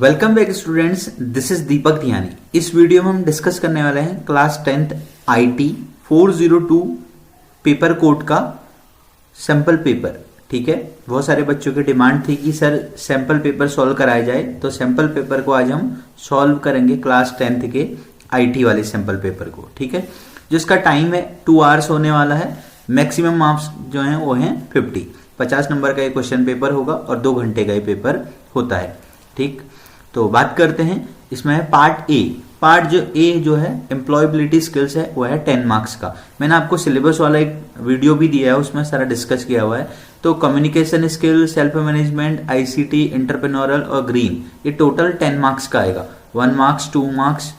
Welcome back students, this is Deepak Dhiyani. इस video में हम डिस्कस करने वाले हैं class 10th IT 402 paper code का सैंपल पेपर। ठीक है, बहुत सारे बच्चों की डिमांड थी कि सर सैंपल पेपर सॉल्व कराया जाए, तो सैंपल पेपर को आज हम सॉल्व करेंगे क्लास 10th के IT वाले सैंपल पेपर को। ठीक है, जिसका टाइम है 2 आवर्स होने वाला है। मैक्सिमम मार्क्स जो हैं वो हैं 50 नंबर का ये क्वेश्चन पेपर होगा और 2 घंटे का ये पेपर होता है। ठीक, तो बात करते हैं। इसमें है पार्ट ए जो है एम्प्लॉयबिलिटी स्किल्स है, वो है 10 मार्क्स का। मैंने आपको सिलेबस वाला एक वीडियो भी दिया है, उसमें सारा डिस्कस किया हुआ है। तो communication skill, self management, ICT, entrepreneurial और ग्रीन, ये टोटल 10 मार्क्स का आएगा। 1 मार्क्स 2 मार्क्स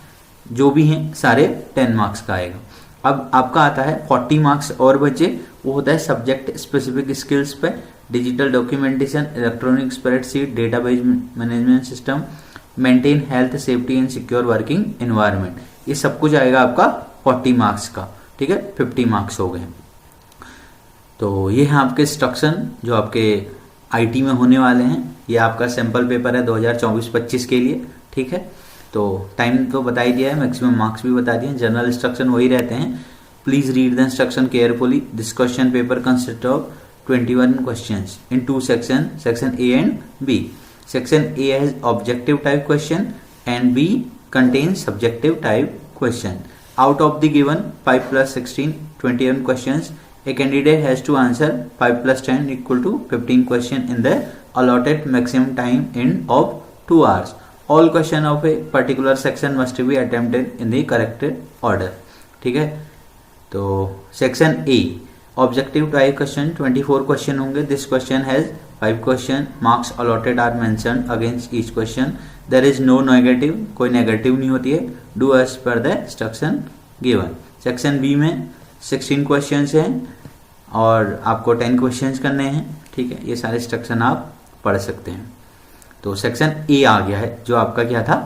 जो भी हैं सारे 10 मार्क्स का आएगा। अब आपका आता है 40 मार्क्स और बचे, वो होता है सब्जेक्ट स्पेसिफिक स्किल्स पे। Digital documentation, electronic spreadsheet, database management system, maintain health safety and secure working environment, ये सब कुछ आएगा आपका 40 मार्क्स का। ठीक है, 50 मार्क्स हो गए। तो ये है आपके इंस्ट्रक्शन जो आपके IT में होने वाले हैं। ये आपका सैंपल पेपर है 2024-25 के लिए। ठीक है, तो टाइम तो बता ही दिया है, मैक्सिमम मार्क्स भी बता दिए हैं, जनरल इंस्ट्रक्शन वही रहते हैं। Please read the instruction carefully. This question paper consist of 21 questions in 2 sections, section A and B. Section A has objective type question and B contains subjective type question. Out of the given 5 plus 16, 21 questions, a candidate has to answer 5 plus 10 equal to 15 question in the allotted maximum time of 2 hours. All question of a particular section must be attempted in the correct order. ठीक है, तो section A objective type question 24 question होंगे। This question has 5 questions, marks allotted are mentioned against each question. There is no negative, कोई negative नहीं होती है। Do as per the instruction given. Section B में 16 question हैं और आपको 10 question करने हैं। ठीक है, ये सारे इंस्ट्रक्शन आप पढ़ सकते हैं। तो सेक्शन ए आ गया है जो आपका क्या था,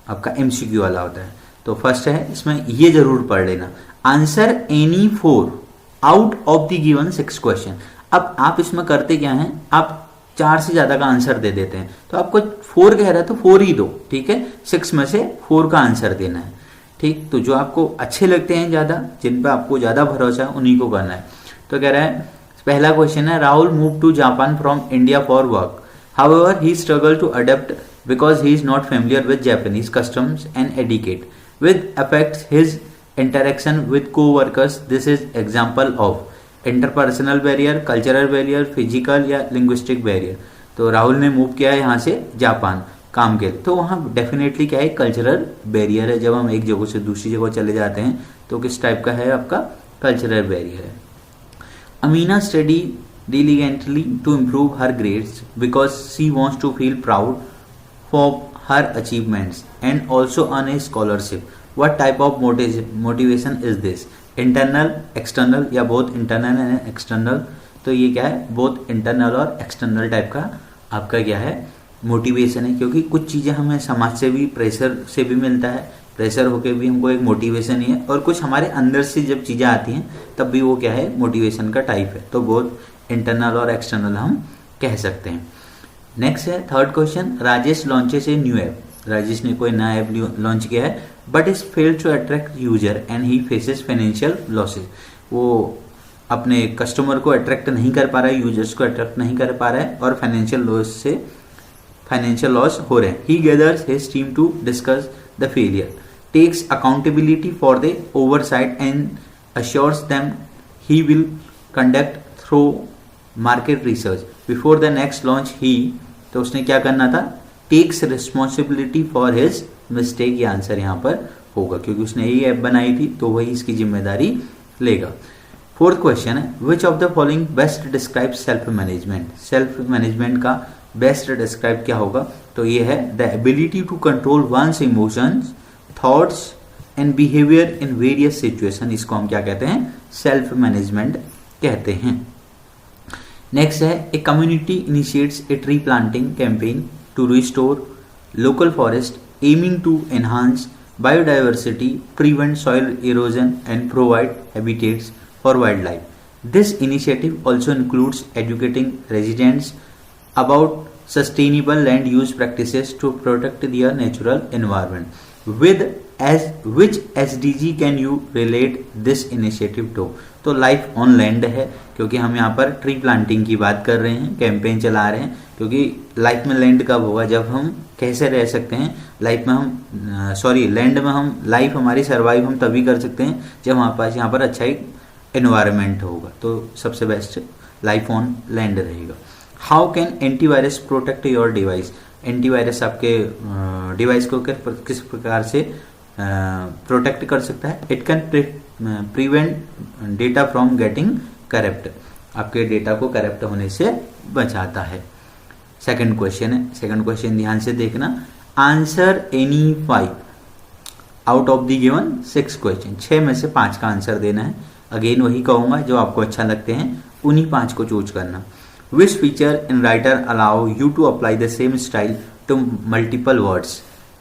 आपका MCQ वाला होता है। तो फर्स्ट है, इसमें ये जरूर पढ़ लेना, answer any 4 out of the given 6 question. अब आप इसमें करते क्या हैं, आप 4 से ज्यादा का आंसर दे देते हैं, तो आपको 4 कह रहा है तो 4 ही दो। ठीक है, 6 में से 4 का आंसर देना है। ठीक, तो जो आपको अच्छे लगते हैं ज्यादा, जिन पे आपको ज्यादा भरोसा है, उन्हीं को करना है। तो कह रहा है, पहला क्वेश्चन है, Rahul move to Japan from India for work, however he struggle to adapt because he is not familiar with Japanese customs and etiquette with affects his interaction with co-workers. This is example of interpersonal barrier, cultural barrier, physical या linguistic barrier. तो राहुल ने move किया है यहाँ से Japan काम के, तो वहाँ डेफिनेटली क्या है, कल्चरल बैरियर है। जब हम एक जगह से दूसरी जगह चले जाते हैं तो किस टाइप का है, आपका कल्चरल बैरियर है। Amina study diligently to improve her grades because she wants to feel proud for her achievements and also earn a scholarship. What type of motivation is this? Internal, external या both internal and external? तो ये क्या है, both internal और external type का आपका क्या है, मोटिवेशन है। क्योंकि कुछ चीज़ें हमें समाज से भी, प्रेशर से भी मिलता है, प्रेशर होके भी हमको एक मोटिवेशन ही है, और कुछ हमारे अंदर से जब चीज़ें आती हैं तब भी वो क्या है, मोटिवेशन का टाइप है। तो बोथ इंटरनल और एक्सटर्नल हम कह सकते हैं। नेक्स्ट है third question, Rajesh launches a new app. Rajesh ने कोई नया ऐप लॉन्च किया है, but is failed to attract user and he faces financial losses. वो अपने कस्टमर को अट्रैक्ट नहीं कर पा रहा है, यूजर्स को अट्रैक्ट नहीं कर पा रहा है, और फाइनेंशियल लॉस हो रहे हैं। He gathers his team to discuss the failure, takes accountability for the oversight and assures them he will conduct thorough market research before the next launch. He, तो उसने क्या करना था, takes responsibility for his mistake. ये answer यहाँ पर होगा क्योंकि उसने यही ऐप बनाई थी, तो वही इसकी जिम्मेदारी लेगा। फोर्थ क्वेश्चन है, which of the following best describe self management. Self management का बेस्ट डिस्क्राइब क्या होगा, तो ये है the ability to control one's emotions, thoughts and behaviour in various situation. इसको हम क्या कहते हैं, सेल्फ मैनेजमेंट कहते हैं। नेक्स्ट है, a community initiates a tree planting campaign to restore local forest aiming to enhance biodiversity, prevent soil erosion and provide habitats for wildlife. This initiative also includes educating residents about sustainable land use practices to protect their natural environment. Which SDG can you relate this initiative to? तो life on land है, क्योंकि हम यहाँ पर tree planting की बात कर रहे हैं, कैंपेन चला रहे हैं, क्योंकि लाइफ में लैंड कब होगा, जब हम कैसे रह सकते हैं लाइफ में लैंड में हम लाइफ हमारी सर्वाइव हम तभी कर सकते हैं जब हमारे पास यहाँ पर अच्छा एक एनवायरनमेंट होगा। तो सबसे बेस्ट लाइफ ऑन लैंड रहेगा। How can antivirus protect your device? Antivirus आपके डिवाइस को किस प्रकार से प्रोटेक्ट कर सकता है? It can prevent data from getting corrupt, आपके डेटा को करप्ट होने से बचाता है। सेकंड क्वेश्चन है, सेकंड क्वेश्चन ध्यान से देखना। Answer any 5 out of the given 6 question, 6 में से 5 का आंसर देना है। अगेन वही कहूंगा, जो आपको अच्छा लगते हैं उन्हीं 5 को चूज करना। Which feature in writer allow you to apply the same style to multiple words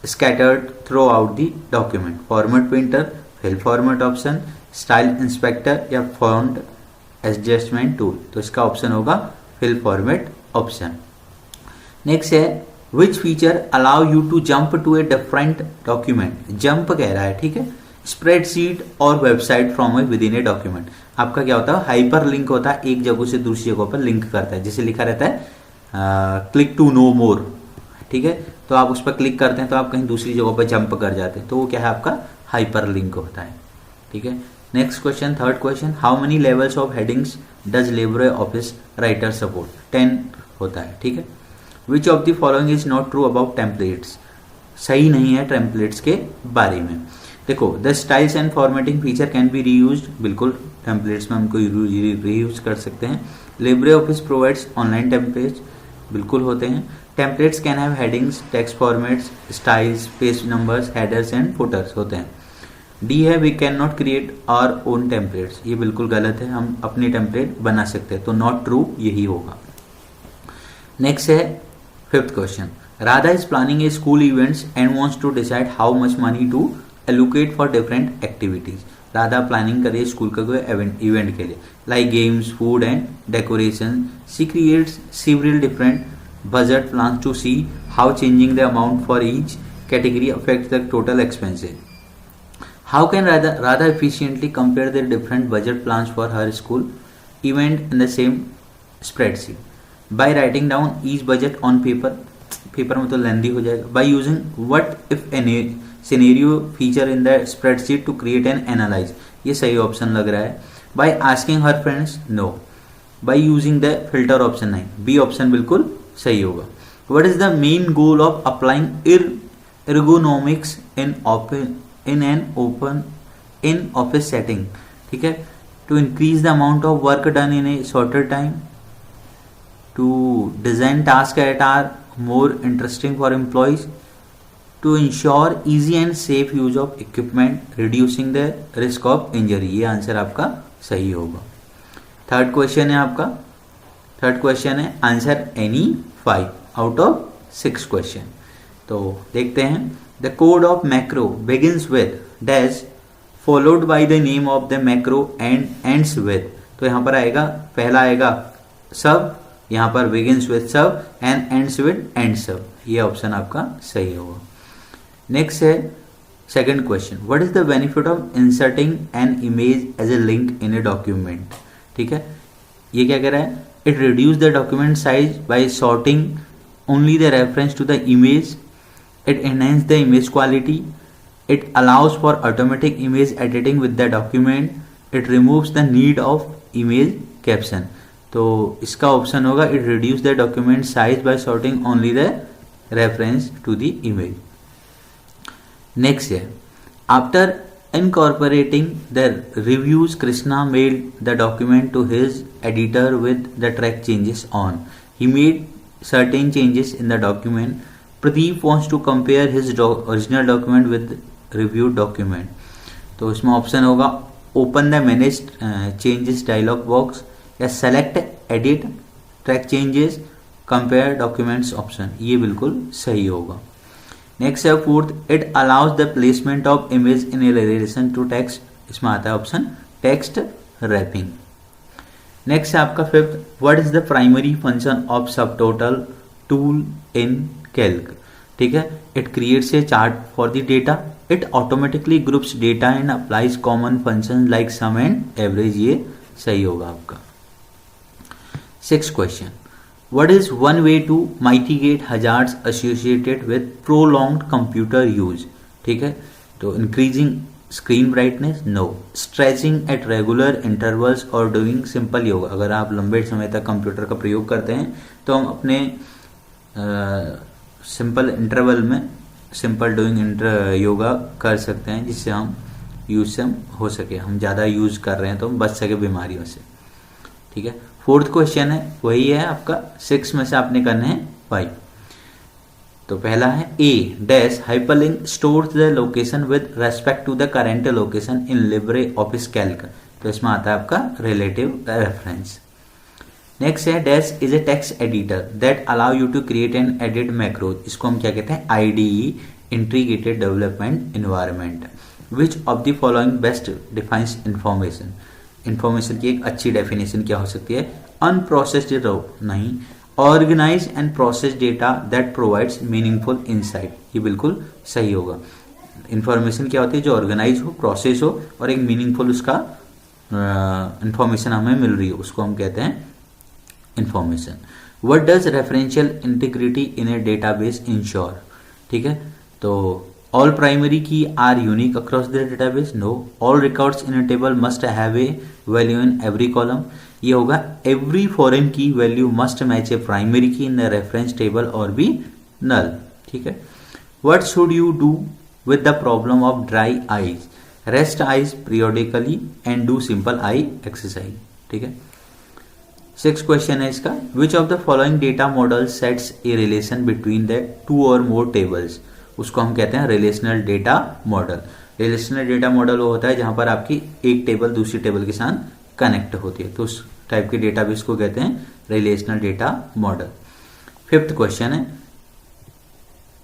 scattered throughout the document? Format painter, fill format option, style inspector या font adjustment tool? तो इसका ऑप्शन होगा fill format ऑप्शन। नेक्स्ट है which feature allow you to jump to a different document? Jump कह रहा है, ठीक है। स्प्रेडशीट और website from with in a document, आपका क्या होता है, हाइपर लिंक होता है, एक जगह से दूसरी जगह पर लिंक करता है, जैसे लिखा रहता है क्लिक टू नो मोर, ठीक है। तो आप उस पर क्लिक करते हैं तो आप कहीं दूसरी जगह पर जंप कर जाते हैं, तो वो क्या है, आपका हाइपर लिंक होता है, ठीक है। Next question, third question, how many levels of headings does Libre office writer support? 10 होता है, ठीक है। Which of the following is not true about templates? सही नहीं है टेम्पलेट्स के बारे में। देखो, the styles and formatting feature can be reused, बिल्कुल टेम्पलेट्स में हमको रीयूज कर सकते हैं। Libre office provides online templates, बिल्कुल होते हैं। Templates can have headings, text formats, styles, page numbers, headers and footers होते हैं। डी है we can not create our own templates, ये बिल्कुल गलत है, हम अपनी टेम्पलेट बना सकते हैं, तो नॉट ट्रू यही होगा। नेक्स्ट है fifth question, Radha is planning a school events and wants to decide how much money to allocate for different activities. Radha planning करे स्कूल का कोई इवेंट के लिए, like games, food and decoration. She creates several different budget plans to see how changing the amount for each category affects the total expenses. How can Radha efficiently compare the different budget plans for her school event in the same spreadsheet? By writing down each budget on paper. Paper में तो लेंदी हो जाएगा. By using what if any scenario feature in the spreadsheet to create and analyse, ये सही option लग रहा है. By asking her friends, no. By using the filter option, नहीं. बी ऑप्शन बिल्कुल सही होगा. What is the main goal of applying ergonomics in office setting? ठीक है, to increase the amount of work done in a shorter time, to design task at are more interesting for employees, to ensure easy and safe use of equipment, reducing the risk of injury. ये answer आपका सही होगा. Third question है आपका, third question है answer any 5 out of 6 question. तो देखते हैं. The code of macro begins with dash followed by the name of the macro and ends with. तो यहाँ पर आएगा, पहला आएगा सब, यहाँ पर बिगिंस विद सब एंड एंड्स विद एंड सब. ये ऑप्शन आपका सही होगा. नेक्स्ट है second question, what is the benefit of inserting an image as a link in a document? ठीक है, ये क्या कह रहा है? It reduce the document size by sorting only the reference to the image. It enhance the image quality. It allows for automatic image editing with the document. It removes the need of image caption. तो इसका option होगा it reduce the document size by sorting only the reference to the image. Next year, after incorporating the reviews, Krishna mailed the document to his editor with the track changes on. He made certain changes in the document. Pradeep wants to compare his original document with reviewed document. तो इसमें option होगा open the manage changes dialog box या select edit track changes compare documents option. ये बिल्कुल सही होगा. Next है fourth, it allows the placement of image in relation to text. इसमें आता है ऑप्शन टेक्स्ट रैपिंग. नेक्स्ट है आपका fifth, what is the primary function of subtotal tool in Calc. ठीक है, it creates a chart for the data. It automatically groups data and applies common functions like sum and average. ये सही होगा आपका. 6th question. What is one way to mitigate hazards associated with prolonged computer use? ठीक है, तो increasing screen brightness, no. Stretching at regular intervals और doing simple yoga. अगर आप लंबे समय तक कंप्यूटर का प्रयोग करते हैं तो हम अपने सिंपल इंटरवल में सिंपल डूइंग योगा कर सकते हैं, जिससे हम यूज से हो सके. हम ज़्यादा यूज कर रहे हैं तो हम बच सके बीमारियों से. ठीक है. 4th क्वेश्चन है, वही है आपका 6 में से आपने करने हैं 5. तो पहला है A dash hyperlink stores the location with respect to the current location in LibreOffice Calc. तो इसमें आता है आपका रिलेटिव रेफरेंस. नेक्स्ट है dash is a text editor that allow you to create and edit macros. इसको हम क्या कहते हैं, IDE, integrated development environment. Which of the following best defines information. Information की एक अच्छी डेफिनेशन क्या हो सकती है, अनप्रोसेस्ड नहीं, organise and process data that provides meaningful insight. ये बिल्कुल सही होगा. इंफॉर्मेशन क्या होती है, जो ऑर्गेनाइज हो, प्रोसेस हो और एक मीनिंगफुल उसका इंफॉर्मेशन हमें मिल रही हो, उसको हम कहते हैं information. What does referential integrity in a database ensure. ठीक है, तो all primary key are unique across the database, no. All records in a table must have a value in every column. ये होगा every foreign key value must match a primary key in the reference table और be null. ठीक है. What should you do with the problem of dry eyes. Rest eyes periodically and do simple I exercise. ठीक है. 6th question है इसका, विच of the following data model sets a relation between the 2 और मोर tables. उसको हम कहते हैं relational data model. Relational data model वो होता है जहां पर आपकी एक टेबल दूसरी टेबल के साथ कनेक्ट होती है, तो उस टाइप के डेटाबेस को कहते हैं relational data model. 5th question है,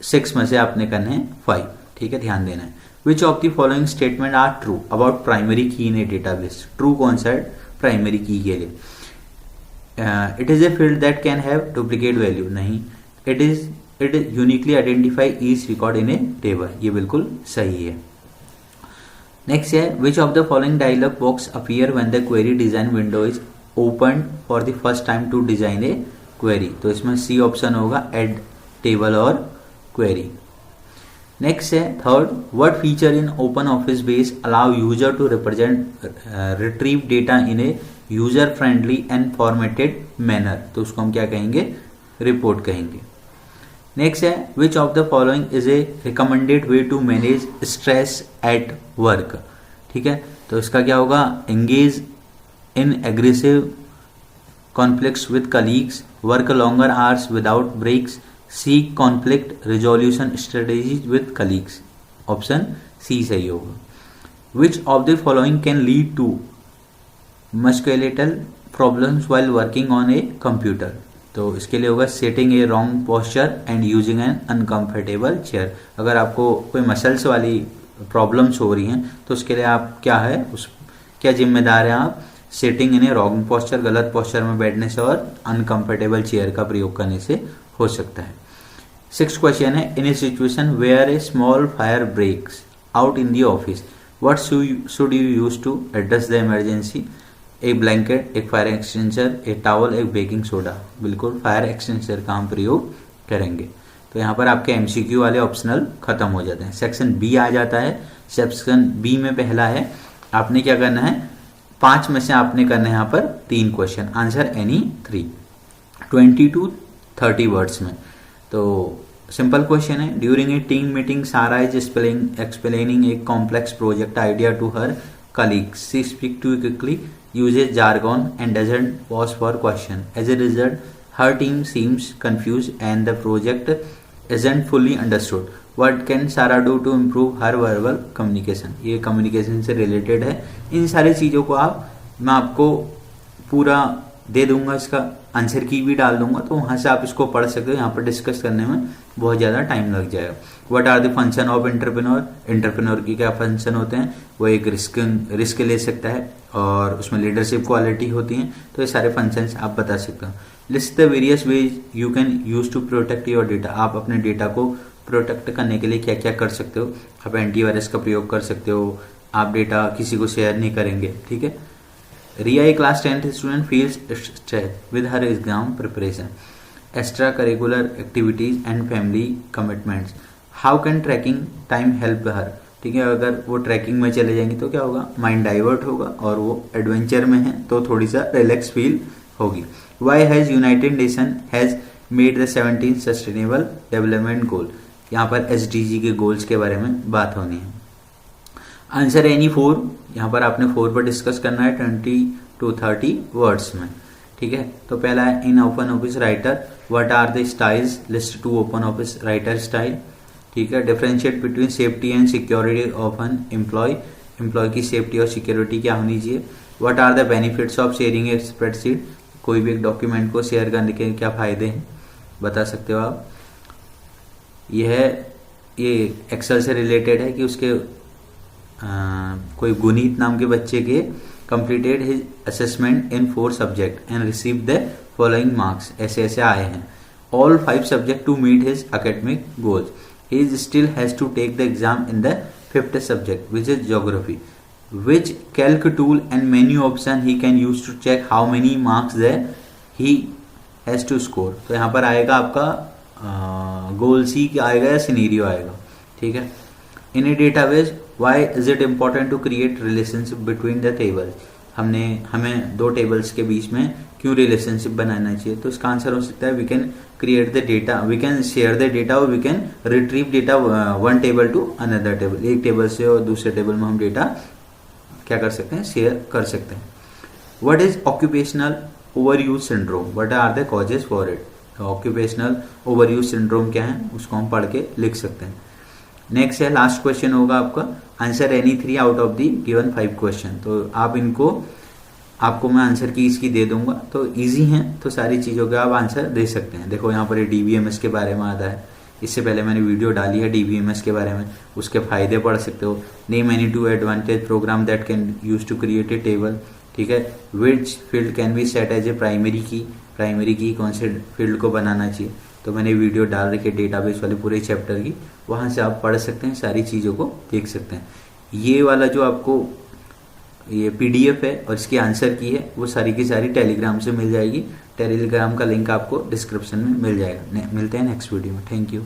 6 में से आपने करने हैं 5. ठीक है, ध्यान देना है. Which of the following statement are true about primary key in a database. True कौन सा है प्राइमरी की के लिए. It is a field that can have duplicate value, नहीं. It is uniquely identify each record in a table. ये बिल्कुल सही है. नेक्स्ट है, which of the following dialog box appear when the query design window is open for the first time to design a query. तो इसमें C option होगा, add table और query. Next है 3rd, what feature in open office base allow user to retrieve data in a user friendly and formatted manner. तो उसको हम क्या कहेंगे, रिपोर्ट कहेंगे. नेक्स्ट है, which of the following is a recommended way to manage stress at work. ठीक है, तो इसका क्या होगा, engage in aggressive conflicts with colleagues, work longer hours without breaks, seek conflict resolution strategies with colleagues. Option C सही होगा. Which of the following can lead to musculoskeletal problems while working on a computer. तो इसके लिए होगा setting a wrong posture and using an uncomfortable chair. अगर आपको कोई muscles वाली प्रॉब्लम्स हो रही हैं तो उसके लिए आप क्या है, उस क्या जिम्मेदार हैं आप, सेटिंग इन ए रॉन्ग पोस्चर, गलत पोस्चर में बैठने से और अनकंफर्टेबल चेयर का प्रयोग करने से हो सकता है. 6th क्वेश्चन है, in a situation where a small fire breaks out in the office, what should you use to address the emergency. एक ब्लैंकेट, एक फायर एक्सटेंशर, एक टॉवल, एक बेकिंग सोडा. बिल्कुल फायर एक्सटेंशर का हम प्रयोग करेंगे. तो यहाँ पर आपके एमसीक्यू वाले ऑप्शनल खत्म हो जाते हैं. सेक्शन बी आ जाता है. सेक्शन बी में पहला है, आपने क्या करना है, 5 में से आपने करना है यहाँ पर 3 question, answer any 3, 20 to 30 words में. तो सिंपल क्वेश्चन है, during a team meeting Sara is explaining a complex project idea to her colleagues. She speaks too quickly, uses jargon and doesn't pause for question. As a result, her team seems confused and the project isn't fully understood. What can Sarah do to improve her verbal communication? ये communication से related है. इन सारी चीज़ों को मैं आपको पूरा दे दूंगा, इसका आंसर की भी डाल दूंगा, तो वहाँ से आप इसको पढ़ सकते हो. यहाँ पर डिस्कस करने में बहुत ज़्यादा टाइम लग जाएगा. What are the function of entrepreneur. Entrepreneur की क्या फंक्शन होते हैं, वो एक रिस्क ले सकता है और उसमें लीडरशिप क्वालिटी होती है. तो ये सारे फंक्शंस आप बता सकते हो. List the various ways you can use to protect your data. आप अपने डेटा को प्रोटेक्ट करने के लिए क्या क्या कर सकते हो। आप एंटीवायरस का प्रयोग कर सकते हो, आप डेटा किसी को शेयर नहीं करेंगे, ठीक है। Riya a class 10th student feels stress with her exam preparation, extra curricular activities and family commitments. How can tracking time help her, ठीक है। अगर वो ट्रैकिंग में चले जाएंगे तो क्या होगा, माइंड डाइवर्ट होगा और वो एडवेंचर में है तो थोड़ी सा रिलैक्स फील होगी। Why has united nation has made the 17 sustainable development goal. यहाँ पर SDG के गोल्स के बारे में बात होनी है। आंसर एनी 4, यहाँ पर आपने 4 पर डिस्कस करना है 20 to 30 वर्ड्स में, ठीक है। तो पहला है in open office Writer what are the styles, list 2 OpenOffice Writer style, ठीक है। Differentiate between safety and security of an employ, employ की सेफ्टी और सिक्योरिटी क्या होनी चाहिए। What are the benefits of sharing a spreadsheet, कोई भी एक डॉक्यूमेंट को शेयर करने के क्या फायदे हैं बता सकते हो आप। ये एक्सेल से रिलेटेड है कि उसके कोई गुनीत नाम के बच्चे के completed his assessment in 4 subject and receive the following marks, ऐसे ऐसे आए हैं। All 5 subject to meet his academic goals, he still has to take the exam in the 5th subject which is geography. Which calc tool and menu option he can use to check how many marks there he has to score। तो यहाँ पर आएगा आपका गोल सी आएगा या scenario आएगा, ठीक है। In a database why is it important to create relationship between the tables, हमें 2 टेबल्स के बीच में क्यों रिलेशनशिप बनाना चाहिए। तो इसका आंसर हो सकता है we can create the data, we can share the data और we can retrieve data one table to another table, एक टेबल से और दूसरे टेबल में हम डेटा क्या कर सकते हैं, शेयर कर सकते हैं। What is occupational overuse syndrome, what are the causes for it. Occupational overuse syndrome क्या है उसको हम पढ़ के लिख सकते हैं। नेक्स्ट है लास्ट क्वेश्चन होगा आपका answer any 3 out of the given 5 question. तो आप इनको आपको मैं आंसर की इसकी दे दूंगा, तो इजी हैं तो सारी चीज़ों का आप आंसर दे सकते हैं। देखो यहाँ पर ये DBMS के बारे में आता है, इससे पहले मैंने वीडियो डाली है DBMS के बारे में, उसके फायदे पढ़ सकते हो। Name any 2 advantage program that can use to create a table, ठीक है। Which field can be set as a primary key कौन से फील्ड को बनाना चाहिए। तो मैंने वीडियो डाल रखी है डेटाबेस वाले पूरे चैप्टर की, वहाँ से आप पढ़ सकते हैं, सारी चीज़ों को देख सकते हैं। ये वाला जो आपको ये PDF है और इसके आंसर की है वो सारी की सारी टेलीग्राम से मिल जाएगी। टेलीग्राम का लिंक आपको डिस्क्रिप्शन में मिल जाएगा। मिलते हैं नेक्स्ट वीडियो में। Thank you.